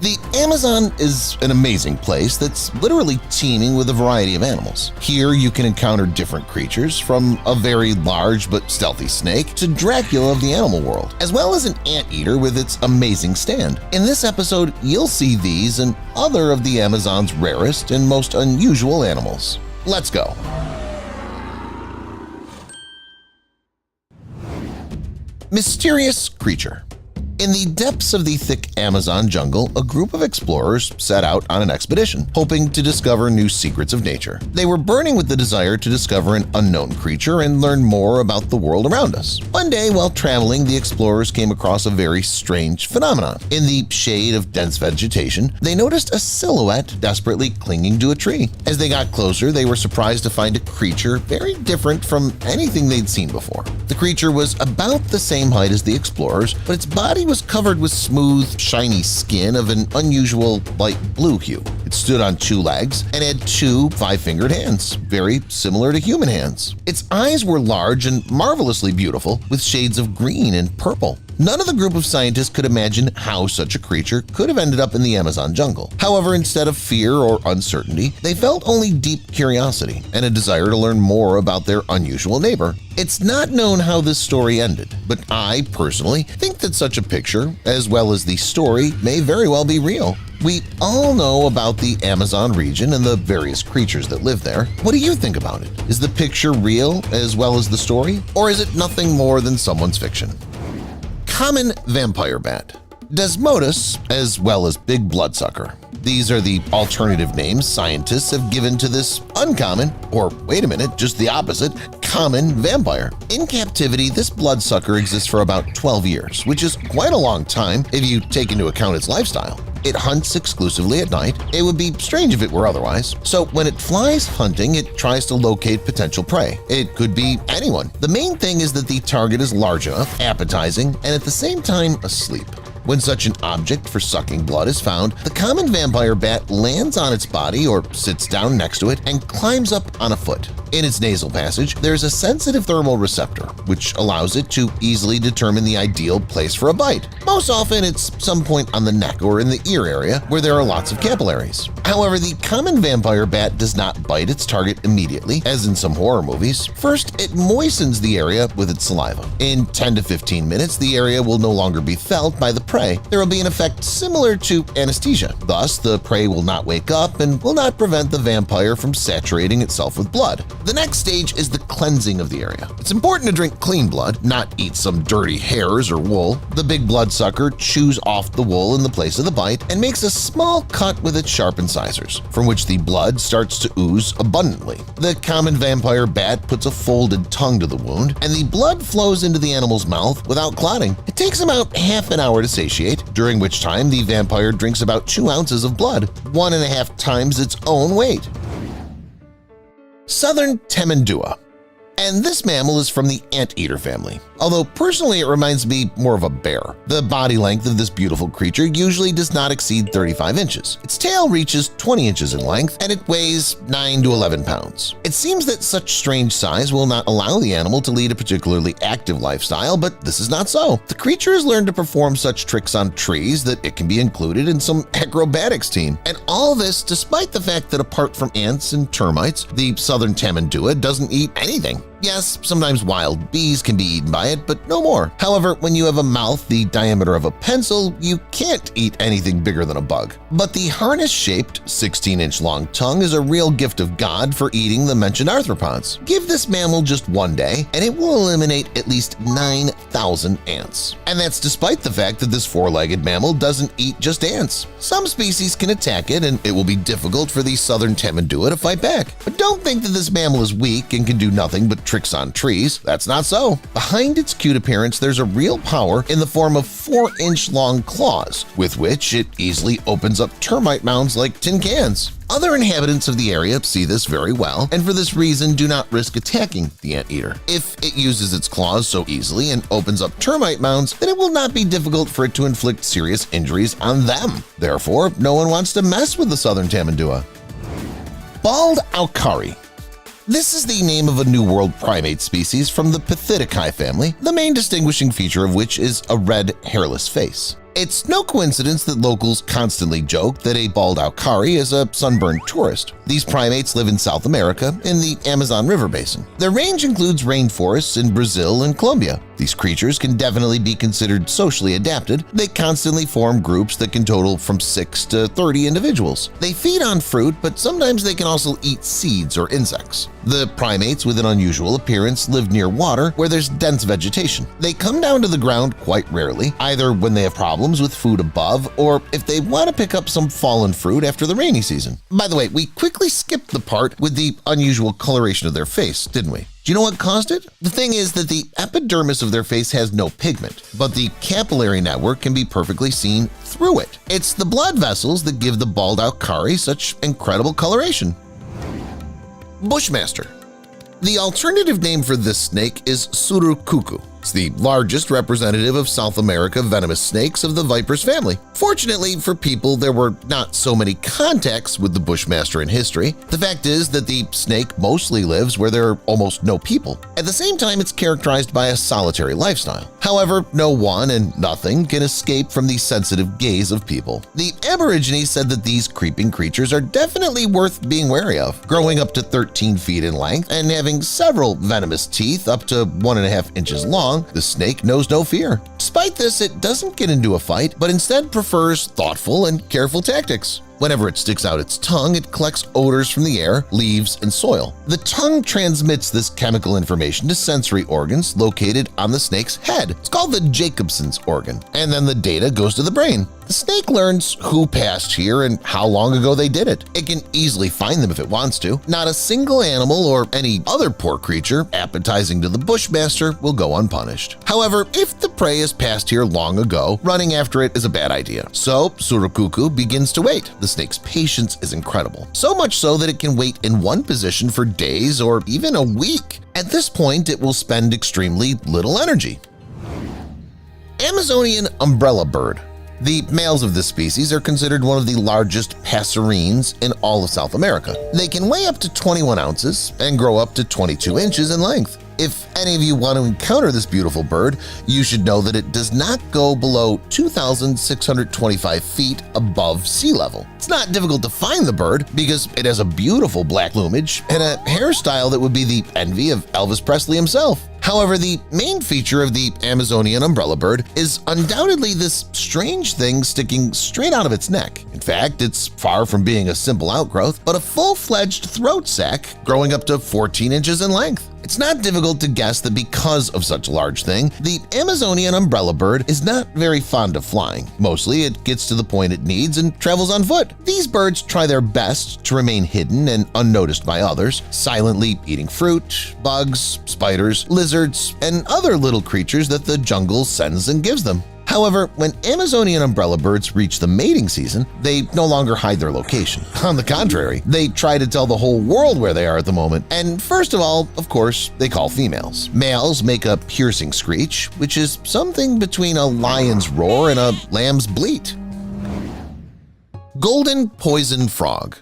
The Amazon is an amazing place that's literally teeming with a variety of animals. Here you can encounter different creatures, from a very large but stealthy snake to Dracula of the animal world, as well as an anteater with its amazing stand. In this episode, you'll see these and other of the Amazon's rarest and most unusual animals. Let's go! Mysterious creature. In the depths of the thick Amazon jungle, a group of explorers set out on an expedition, hoping to discover new secrets of nature. They were burning with the desire to discover an unknown creature and learn more about the world around us. One day, while traveling, the explorers came across a very strange phenomenon. In the shade of dense vegetation, they noticed a silhouette desperately clinging to a tree. As they got closer, they were surprised to find a creature very different from anything they'd seen before. The creature was about the same height as the explorers, but its body was covered with smooth, shiny skin of an unusual light blue hue. It stood on two legs and had two five-fingered hands, very similar to human hands. Its eyes were large and marvelously beautiful, with shades of green and purple. None of the group of scientists could imagine how such a creature could have ended up in the Amazon jungle. However, instead of fear or uncertainty, they felt only deep curiosity and a desire to learn more about their unusual neighbor. It's not known how this story ended, but I personally think that such a picture, as well as the story, may very well be real. We all know about the Amazon region and the various creatures that live there. What do you think about it? Is the picture real as well as the story, or is it nothing more than someone's fiction? Common vampire bat. Desmodus, as well as big bloodsucker. These are the alternative names scientists have given to this uncommon, or wait a minute, just the opposite, common vampire. In captivity, this bloodsucker exists for about 12 years, which is quite a long time if you take into account its lifestyle. It hunts exclusively at night. It would be strange if it were otherwise. So when it flies hunting, it tries to locate potential prey. It could be anyone. The main thing is that the target is large enough, appetizing, and at the same time asleep. When such an object for sucking blood is found, the common vampire bat lands on its body or sits down next to it and climbs up on a foot. In its nasal passage, there is a sensitive thermal receptor, which allows it to easily determine the ideal place for a bite. Most often, it's some point on the neck or in the ear area where there are lots of capillaries. However, the common vampire bat does not bite its target immediately, as in some horror movies. First, it moistens the area with its saliva. In 10 to 15 minutes, the area will no longer be felt by the prey. There will be an effect similar to anesthesia. Thus, the prey will not wake up and will not prevent the vampire from saturating itself with blood. The next stage is the cleansing of the area. It's important to drink clean blood, not eat some dirty hairs or wool. The big bloodsucker chews off the wool in the place of the bite and makes a small cut with its sharp incisors, from which the blood starts to ooze abundantly. The common vampire bat puts a folded tongue to the wound, and the blood flows into the animal's mouth without clotting. It takes about half an hour to satiate, during which time the vampire drinks about 2 ounces of blood, 1.5 times its own weight. Southern Temendua. And this mammal is from the anteater family, although personally it reminds me more of a bear. The body length of this beautiful creature usually does not exceed 35 inches. Its tail reaches 20 inches in length, and it weighs 9 to 11 pounds. It seems that such strange size will not allow the animal to lead a particularly active lifestyle, but this is not so. The creature has learned to perform such tricks on trees that it can be included in some acrobatics team. And all this despite the fact that apart from ants and termites, the Southern Temendua doesn't eat anything. Yes, sometimes wild bees can be eaten by it, but no more. However, when you have a mouth the diameter of a pencil, you can't eat anything bigger than a bug. But the harness-shaped, 16-inch long tongue is a real gift of God for eating the mentioned arthropods. Give this mammal just one day, and it will eliminate at least 9,000 ants. And that's despite the fact that this four-legged mammal doesn't eat just ants. Some species can attack it, and it will be difficult for the Southern Temendua to fight back. But don't think that this mammal is weak and can do nothing but tricks on trees. That's not so. Behind its cute appearance, there's a real power in the form of 4-inch long claws, with which it easily opens up termite mounds like tin cans. Other inhabitants of the area see this very well, and for this reason do not risk attacking the anteater. If it uses its claws so easily and opens up termite mounds, then it will not be difficult for it to inflict serious injuries on them. Therefore, no one wants to mess with the Southern Temendua. Bald Alkari. This is the name of a New World primate species from the Pithidicae family, the main distinguishing feature of which is a red, hairless face. It's no coincidence that locals constantly joke that a bald Araucari is a sunburned tourist. These primates live in South America in the Amazon River basin. Their range includes rainforests in Brazil and Colombia. These creatures can definitely be considered socially adapted. They constantly form groups that can total from 6 to 30 individuals. They feed on fruit, but sometimes they can also eat seeds or insects. The primates with an unusual appearance live near water where there's dense vegetation. They come down to the ground quite rarely, either when they have problems with food above or if they want to pick up some fallen fruit after the rainy season. By the way, we quickly skipped the part with the unusual coloration of their face, didn't we? Do you know what caused it? The thing is that the epidermis of their face has no pigment, but the capillary network can be perfectly seen through it. It's the blood vessels that give the bald Araucari such incredible coloration. Bushmaster. The alternative name for this snake is surucucu. It's the largest representative of South America venomous snakes of the viper's family. Fortunately for people, there were not so many contacts with the bushmaster in history. The fact is that the snake mostly lives where there are almost no people. At the same time, it's characterized by a solitary lifestyle. However, no one and nothing can escape from the sensitive gaze of people. The Aborigines said that these creeping creatures are definitely worth being wary of. Growing up to 13 feet in length and having several venomous teeth up to 1.5 inches long, the snake knows no fear. Despite this, it doesn't get into a fight, but instead prefers thoughtful and careful tactics. Whenever it sticks out its tongue, it collects odors from the air, leaves, and soil. The tongue transmits this chemical information to sensory organs located on the snake's head. It's called the Jacobson's organ, and then the data goes to the brain. The snake learns who passed here and how long ago they did it. It can easily find them if it wants to. Not a single animal or any other poor creature appetizing to the bushmaster will go unpunished. However, if the prey has passed here long ago, running after it is a bad idea. So Surucucu begins to wait. The snake's patience is incredible, so much so that it can wait in one position for days or even a week. At this point, it will spend extremely little energy. Amazonian umbrella bird. The males of this species are considered one of the largest passerines in all of South America. They can weigh up to 21 ounces and grow up to 22 inches in length. If any of you want to encounter this beautiful bird, you should know that it does not go below 2,625 feet above sea level. It's not difficult to find the bird because it has a beautiful black plumage and a hairstyle that would be the envy of Elvis Presley himself. However, the main feature of the Amazonian umbrella bird is undoubtedly this strange thing sticking straight out of its neck. In fact, it's far from being a simple outgrowth, but a full-fledged throat sac growing up to 14 inches in length. It's not difficult to guess that because of such a large thing, the Amazonian umbrella bird is not very fond of flying. Mostly, it gets to the point it needs and travels on foot. These birds try their best to remain hidden and unnoticed by others, silently eating fruit, bugs, spiders, lizards, and other little creatures that the jungle sends and gives them. However, when Amazonian umbrella birds reach the mating season, they no longer hide their location. On the contrary, they try to tell the whole world where they are at the moment. And first of all, of course, they call females. Males make a piercing screech, which is something between a lion's roar and a lamb's bleat. Golden poison frog.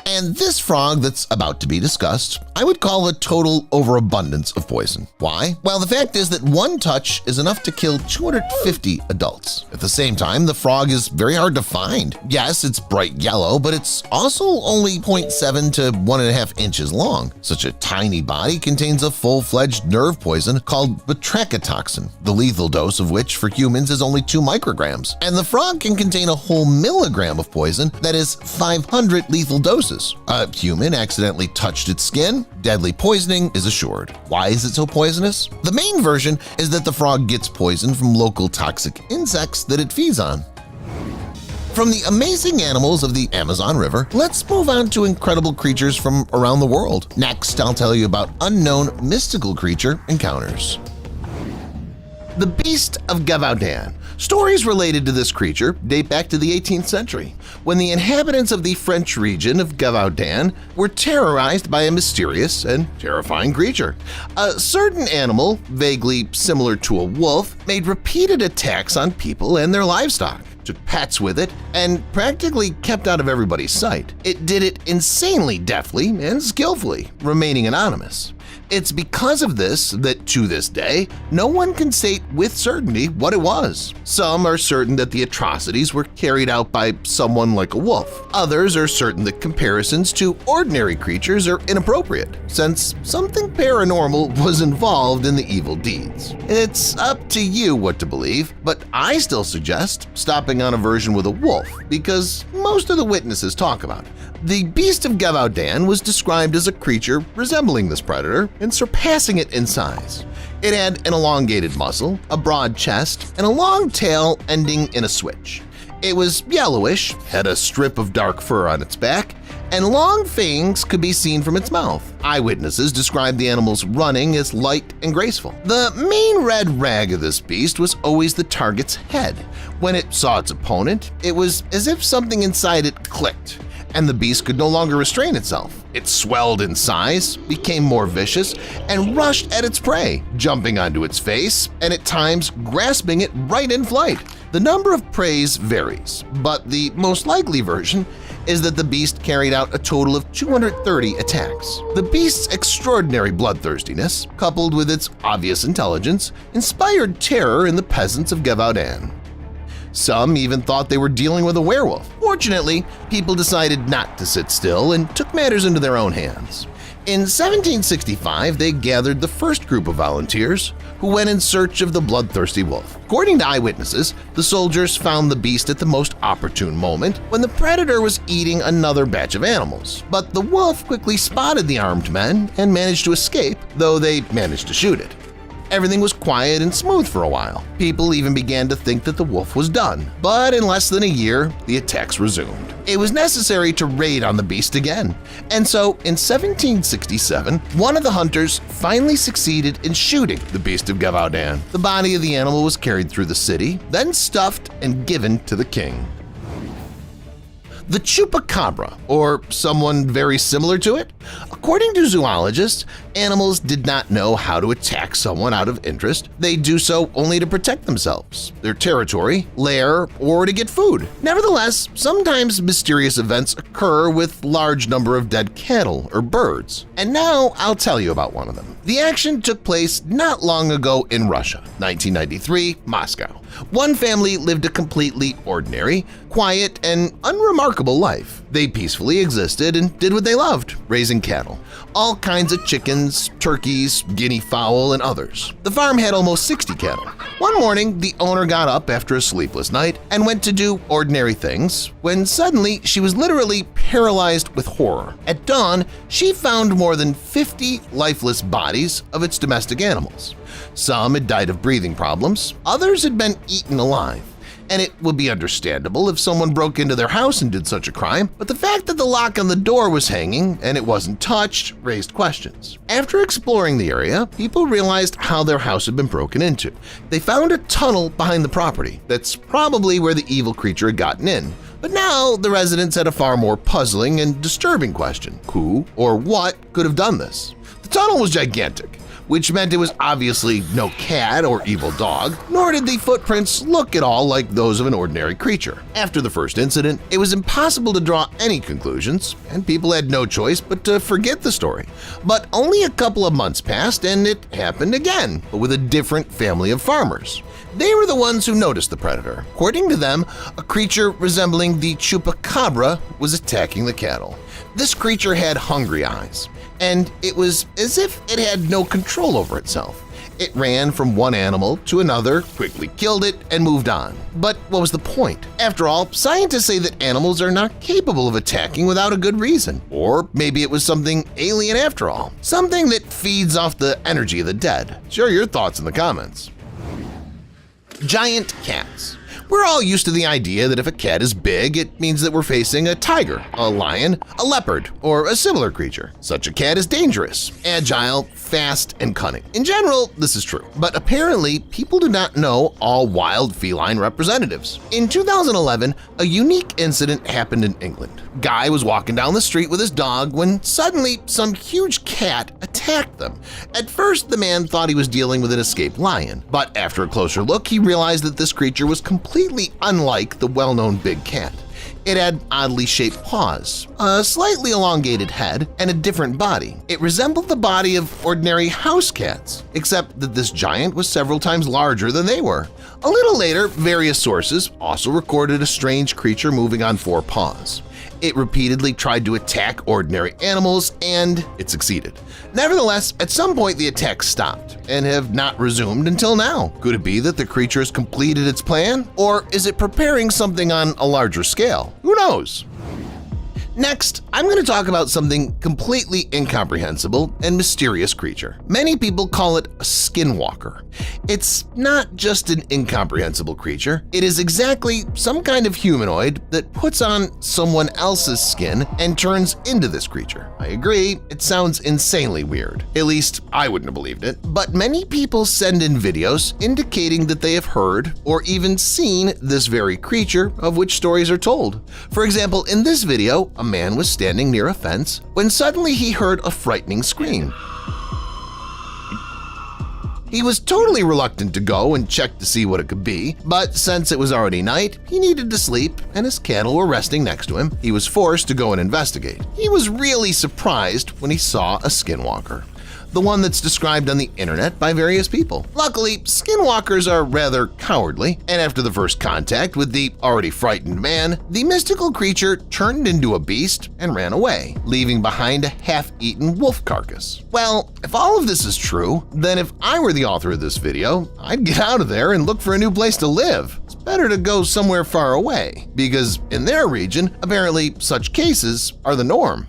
And this frog that's about to be discussed, I would call a total overabundance of poison. Why? Well, the fact is that one touch is enough to kill 250 adults. At the same time, the frog is very hard to find. Yes, it's bright yellow, but it's also only 0.7 to 1.5 inches long. Such a tiny body contains a full-fledged nerve poison called batrachotoxin, the lethal dose of which for humans is only 2 micrograms. And the frog can contain a whole milligram of poison, that is 500 lethal doses. A human accidentally touched its skin, deadly poisoning is assured. Why is it so poisonous? The main version is that the frog gets poison from local toxic insects that it feeds on. From the amazing animals of the Amazon River, let's move on to incredible creatures from around the world. Next, I'll tell you about unknown mystical creature encounters. The Beast of Gavaudan. Stories related to this creature date back to the 18th century, when the inhabitants of the French region of Gavaudan were terrorized by a mysterious and terrifying creature. A certain animal, vaguely similar to a wolf, made repeated attacks on people and their livestock, took pets with it, and practically kept out of everybody's sight. It did it insanely deftly and skillfully, remaining anonymous. It's because of this that, to this day, no one can state with certainty what it was. Some are certain that the atrocities were carried out by someone like a wolf. Others are certain that comparisons to ordinary creatures are inappropriate, since something paranormal was involved in the evil deeds. It's up to you what to believe, but I still suggest stopping on a version with a wolf because most of the witnesses talk about it. The beast of Gavaudan was described as a creature resembling this predator and surpassing it in size. It had an elongated muzzle, a broad chest, and a long tail ending in a switch. It was yellowish, had a strip of dark fur on its back, and long fangs could be seen from its mouth. Eyewitnesses described the animal's running as light and graceful. The main red rag of this beast was always the target's head. When it saw its opponent, it was as if something inside it clicked, and the beast could no longer restrain itself. It swelled in size, became more vicious, and rushed at its prey, jumping onto its face and at times grasping it right in flight. The number of preys varies, but the most likely version is that the beast carried out a total of 230 attacks. The beast's extraordinary bloodthirstiness, coupled with its obvious intelligence, inspired terror in the peasants of Gavaudan. Some even thought they were dealing with a werewolf. Fortunately, people decided not to sit still and took matters into their own hands. In 1765, they gathered the first group of volunteers who went in search of the bloodthirsty wolf. According to eyewitnesses, the soldiers found the beast at the most opportune moment when the predator was eating another batch of animals. But the wolf quickly spotted the armed men and managed to escape, though they managed to shoot it. Everything was quiet and smooth for a while. People even began to think that the wolf was done. But in less than a year, the attacks resumed. It was necessary to raid on the beast again. And so, in 1767, one of the hunters finally succeeded in shooting the beast of Gavaudan. The body of the animal was carried through the city, then stuffed and given to the king. The chupacabra, or someone very similar to it? According to zoologists, animals did not know how to attack someone out of interest. They do so only to protect themselves, their territory, lair, or to get food. Nevertheless, sometimes mysterious events occur with large number of dead cattle or birds. And now I'll tell you about one of them. The action took place not long ago in Russia, 1993, Moscow. One family lived a completely ordinary, quiet, and unremarkable life. They peacefully existed and did what they loved, raising cattle. All kinds of chickens, turkeys, guinea fowl, and others. The farm had almost 60 cattle. One morning, the owner got up after a sleepless night and went to do ordinary things when suddenly she was literally paralyzed with horror. At dawn, she found more than 50 lifeless bodies of its domestic animals. Some had died of breathing problems, others had been eaten alive. And it would be understandable if someone broke into their house and did such a crime, but the fact that the lock on the door was hanging and it wasn't touched raised questions. After exploring the area, people realized how their house had been broken into. They found a tunnel behind the property. That's probably where the evil creature had gotten in. But now the residents had a far more puzzling and disturbing question. Who or what could have done this? The tunnel was gigantic, which meant it was obviously no cat or evil dog, nor did the footprints look at all like those of an ordinary creature. After the first incident, it was impossible to draw any conclusions, and people had no choice but to forget the story. But only a couple of months passed and it happened again, but with a different family of farmers. They were the ones who noticed the predator. According to them, a creature resembling the chupacabra was attacking the cattle. This creature had hungry eyes, and it was as if it had no control over itself. It ran from one animal to another, quickly killed it, and moved on. But what was the point? After all, scientists say that animals are not capable of attacking without a good reason. Or maybe it was something alien after all, something that feeds off the energy of the dead. Share your thoughts in the comments. Giant cats. We're all used to the idea that if a cat is big, it means that we're facing a tiger, a lion, a leopard, or a similar creature. Such a cat is dangerous, agile, fast, and cunning. In general, this is true, but apparently people do not know all wild feline representatives. In 2011, a unique incident happened in England. Guy was walking down the street with his dog when suddenly some huge cat attacked them. At first, the man thought he was dealing with an escaped lion, but after a closer look, he realized that this creature was completely unlike the well-known big cat. It had oddly shaped paws, a slightly elongated head, and a different body. It resembled the body of ordinary house cats, except that this giant was several times larger than they were. A little later, various sources also recorded a strange creature moving on four paws. It repeatedly tried to attack ordinary animals, and it succeeded. Nevertheless, at some point the attacks stopped and have not resumed until now. Could it be that the creature has completed its plan? Or is it preparing something on a larger scale? Who knows? Next, I'm going to talk about something completely incomprehensible and mysterious creature. Many people call it a skinwalker. It's not just an incomprehensible creature. It is exactly some kind of humanoid that puts on someone else's skin and turns into this creature. I agree, it sounds insanely weird. At least I wouldn't have believed it. But many people send in videos indicating that they have heard or even seen this very creature, of which stories are told. For example, in this video, a man was standing near a fence when suddenly he heard a frightening scream. He was totally reluctant to go and check to see what it could be, but since it was already night, he needed to sleep and his cattle were resting next to him. He was forced to go and investigate. He was really surprised when he saw a skinwalker, the one that's described on the internet by various people. Luckily, skinwalkers are rather cowardly, and after the first contact with the already frightened man, the mystical creature turned into a beast and ran away, leaving behind a half-eaten wolf carcass. Well, if all of this is true, then if I were the author of this video, I'd get out of there and look for a new place to live. It's better to go somewhere far away, because in their region, apparently such cases are the norm.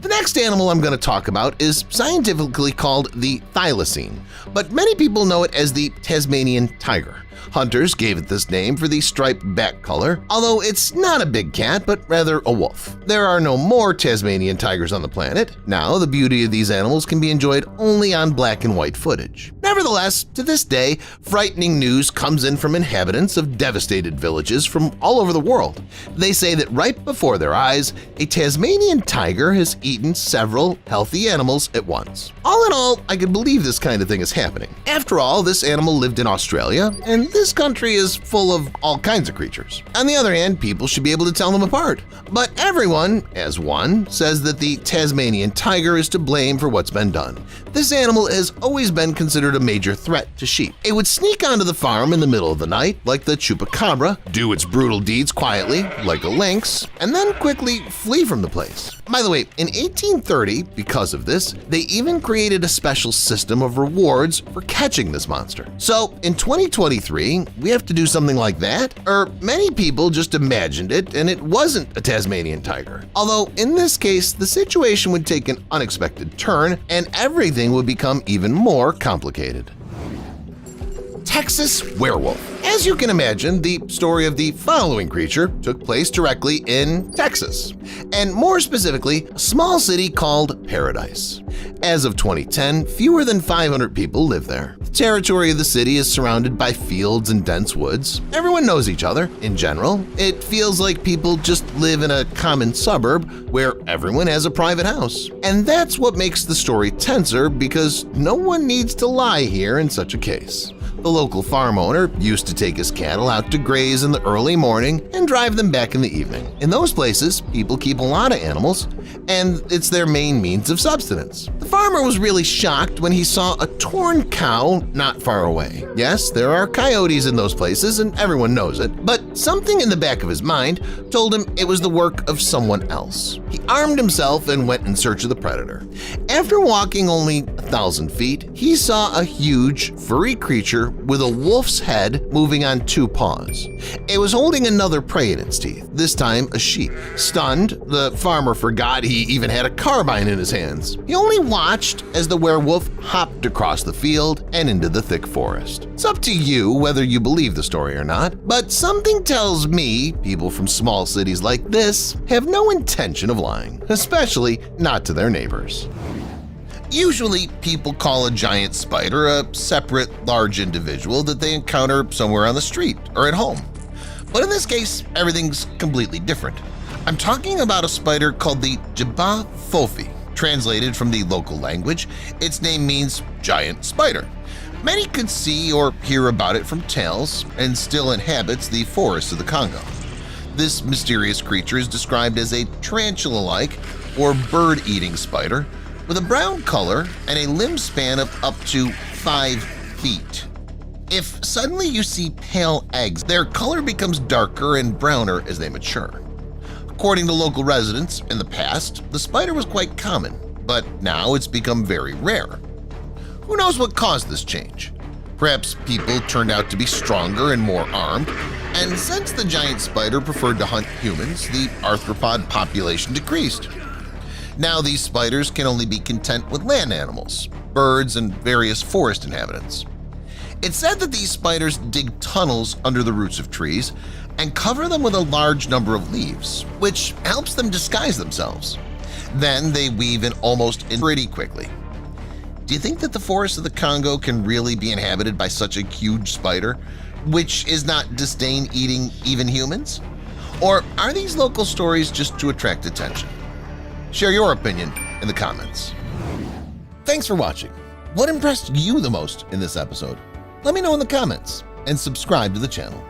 The next animal I'm going to talk about is scientifically called the thylacine, but many people know it as the Tasmanian tiger. Hunters gave it this name for the striped back color, although it's not a big cat but rather a wolf. There are no more Tasmanian tigers on the planet. Now the beauty of these animals can be enjoyed only on black and white footage. Nevertheless, to this day, frightening news comes in from inhabitants of devastated villages from all over the world. They say that right before their eyes, a Tasmanian tiger has eaten several healthy animals at once. All in all, I can believe this kind of thing is happening. After all, this animal lived in Australia, and this country is full of all kinds of creatures. On the other hand, people should be able to tell them apart. But everyone, as one, says that the Tasmanian tiger is to blame for what's been done. This animal has always been considered a major threat to sheep. It would sneak onto the farm in the middle of the night like the chupacabra, do its brutal deeds quietly like a lynx, and then quickly flee from the place. By the way, in 1830, because of this, they even created a special system of rewards for catching this monster. So in 2023, we have to do something like that? Or many people just imagined it and it wasn't a Tasmanian tiger. Although in this case, the situation would take an unexpected turn and everything would become even more complicated. Texas werewolf. As you can imagine, the story of the following creature took place directly in Texas, and more specifically, a small city called Paradise. As of 2010, fewer than 500 people live there. The territory of the city is surrounded by fields and dense woods. Everyone knows each other. In general, it feels like people just live in a common suburb where everyone has a private house. And that's what makes the story tenser because no one needs to lie here in such a case. The local farm owner used to take his cattle out to graze in the early morning and drive them back in the evening. In those places, people keep a lot of animals, and it's their main means of subsistence. The farmer was really shocked when he saw a torn cow not far away. Yes, there are coyotes in those places, and everyone knows it, but something in the back of his mind told him it was the work of someone else. He armed himself and went in search of the predator. After walking only 1,000 feet, he saw a huge, furry creature with a wolf's head moving on two paws. It was holding another prey in its teeth, this time a sheep. Stunned, the farmer forgot he even had a carbine in his hands. He only watched as the werewolf hopped across the field and into the thick forest. It's up to you whether you believe the story or not, but something tells me people from small cities like this have no intention of lying, especially not to their neighbors. Usually, people call a giant spider a separate, large individual that they encounter somewhere on the street or at home. But in this case, everything's completely different. I'm talking about a spider called the Jabba Fofi. Translated from the local language, its name means giant spider. Many could see or hear about it from tales and still inhabits the forests of the Congo. This mysterious creature is described as a tarantula-like or bird-eating spider with a brown color and a limb span of up to 5 feet. If suddenly you see pale eggs, their color becomes darker and browner as they mature. According to local residents, in the past, the spider was quite common, but now it's become very rare. Who knows what caused this change? Perhaps people turned out to be stronger and more armed, and since the giant spider preferred to hunt humans, the arthropod population decreased. Now these spiders can only be content with land animals, birds, and various forest inhabitants. It's said that these spiders dig tunnels under the roots of trees and cover them with a large number of leaves, which helps them disguise themselves. Then they weave in almost pretty quickly. Do you think that the forests of the Congo can really be inhabited by such a huge spider, which is not disdain eating even humans? Or are these local stories just to attract attention? Share your opinion in the comments. Thanks for watching. What impressed you the most in this episode? Let me know in the comments and subscribe to the channel.